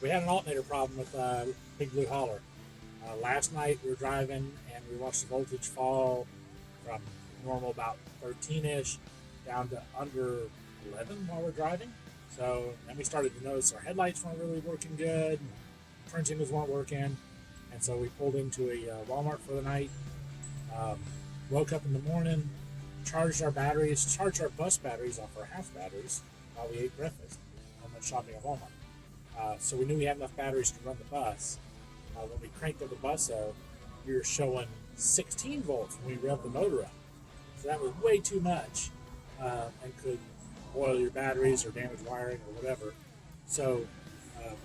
we had an alternator problem with Big Blue Holler. Last night we were driving and we watched the voltage fall from normal about 13-ish down to under 11 while we're driving. So then we started to notice our headlights weren't really working good, turn signals weren't working, and so we pulled into a Walmart for the night. Woke up in the morning, charged our batteries, charged our bus batteries off our house batteries while we ate breakfast and went shopping at Walmart. So we knew we had enough batteries to run the bus. When we cranked up the bus out, we were showing 16 volts when we revved the motor up. So that was way too much and could boil your batteries or damage wiring or whatever. So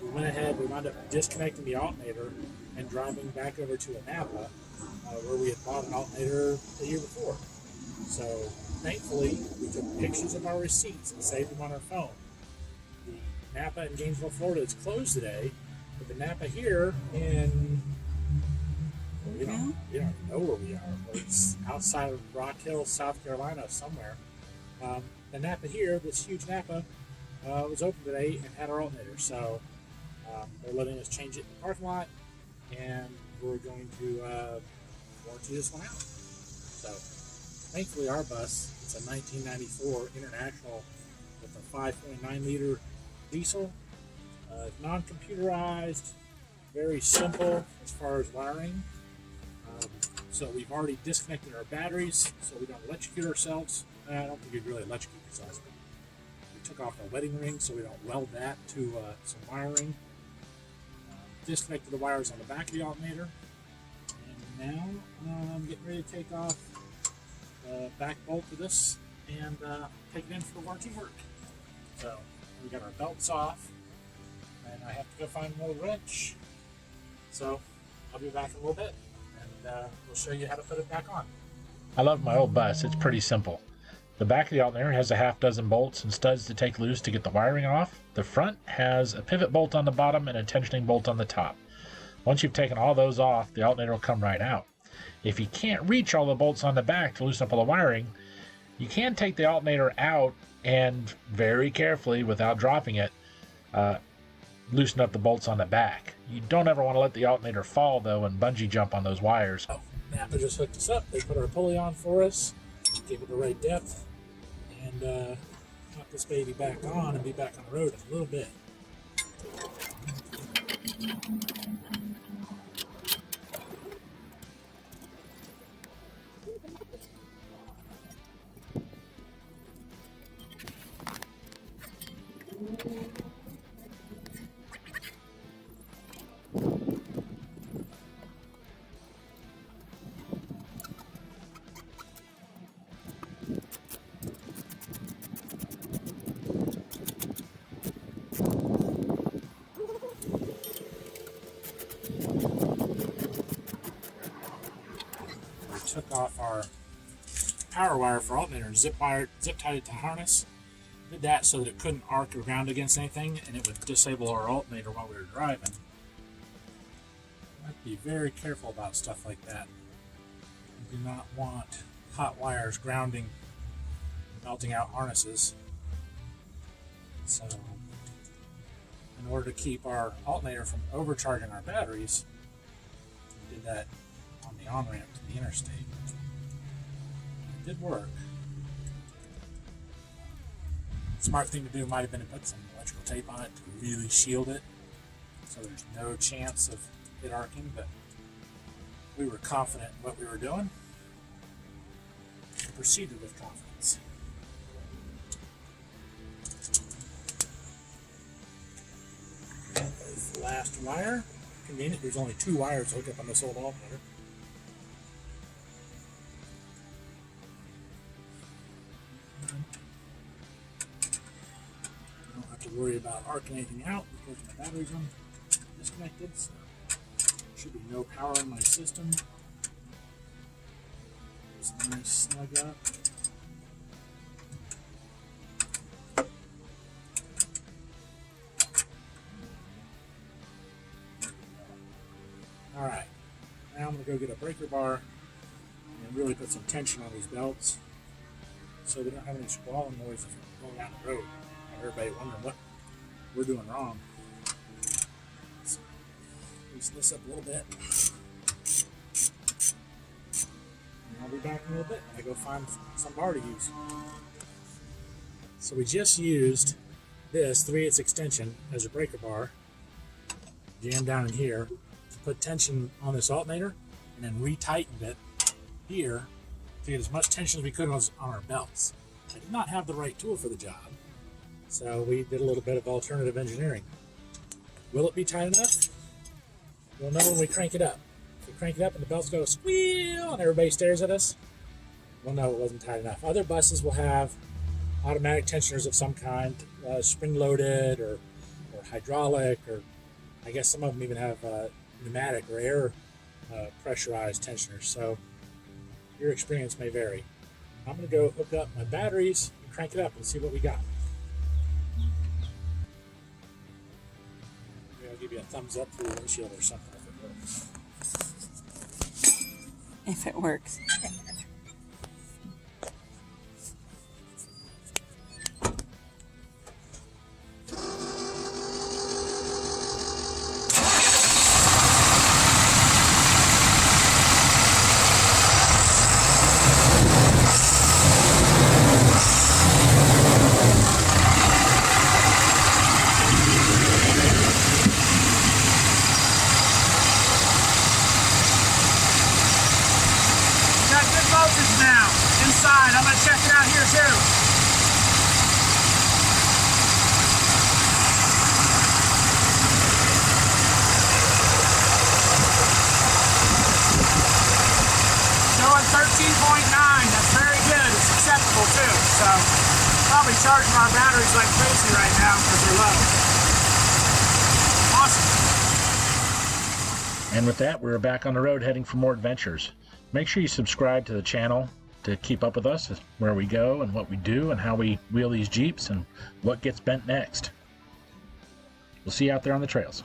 we went ahead, we wound up disconnecting the alternator and driving back over to a NAPA where we had bought an alternator the year before. So thankfully, we took pictures of our receipts and saved them on our phone. The NAPA in Gainesville, Florida is closed today, but the NAPA here in, we don't know where we are, but it's outside of Rock Hill, South Carolina somewhere. The NAPA here, this huge NAPA, was open today and had our alternator. So they're letting us change it in the parking lot, and we're going to warranty this one out. So thankfully our bus, it's a 1994 International with a 5.9 liter diesel, non-computerized, very simple as far as wiring. So we've already disconnected our batteries so we don't electrocute ourselves. I don't think you'd really electrocute yourselves, but we took off our wedding ring so we don't weld that to some wiring. Disconnected the wires on the back of the alternator, and now I'm getting ready to take off the back bolt of this and take it in for the warranty work. So we got our belts off, and I have to go find another wrench. So I'll be back in a little bit, and we'll show you how to put it back on. I love my old bus. It's pretty simple. The back of the alternator has a half dozen bolts and studs to take loose to get the wiring off. The front has a pivot bolt on the bottom and a tensioning bolt on the top. Once you've taken all those off, the alternator will come right out. If you can't reach all the bolts on the back to loosen up all the wiring, you can take the alternator out and very carefully, without dropping it, loosen up the bolts on the back. You don't ever want to let the alternator fall, though, and bungee jump on those wires. Oh, NAPA just hooked us up. They put our pulley on for us, gave it the right depth, and pop this baby back on and be back on the road in a little bit. Took off our power wire for alternator, zip tied it to harness. Did that so that it couldn't arc or ground against anything, and it would disable our alternator while we were driving. Have to be very careful about stuff like that. You do not want hot wires grounding, melting out harnesses. So, in order to keep our alternator from overcharging our batteries, we did that on the on-ramp to the interstate. It did work. Smart thing to do might have been to put some electrical tape on it to really shield it so there's no chance of it arcing, but we were confident in what we were doing and proceeded with confidence. And there's the last wire. Convenient, there's only 2 wires hooked up on this old alternator. Worry about arcing anything out because my batteries are disconnected, so there should be no power in my system. It's nice snug up. Alright, now I'm going to go get a breaker bar and really put some tension on these belts so we don't have any squalling noise if we're going down the road. Everybody wondering what we're doing wrong. Loosen this up a little bit. And I'll be back in a little bit when I go find some bar to use. So we just used this 3/8 extension as a breaker bar, jammed down in here, to put tension on this alternator, and then retightened it here to get as much tension as we could on our belts. I did not have the right tool for the job, so we did a little bit of alternative engineering. Will it be tight enough? We'll know when we crank it up. If we crank it up and the belts go squeal and everybody stares at us, we'll know it wasn't tight enough. Other buses will have automatic tensioners of some kind, spring-loaded or hydraulic, or I guess some of them even have pneumatic or air pressurized tensioners, so your experience may vary. I'm going to go hook up my batteries and crank it up and see what we got. Maybe I'll give you a thumbs up through the windshield or something if it works. If it works. Now, inside, I'm going to check it out here too. Showing 13.9, that's very good, it's acceptable too. So, probably charging our batteries like crazy right now because they're low. Awesome. And with that, we're back on the road heading for more adventures. Make sure you subscribe to the channel to keep up with us, where we go and what we do and how we wheel these Jeeps and what gets bent next. We'll see you out there on the trails.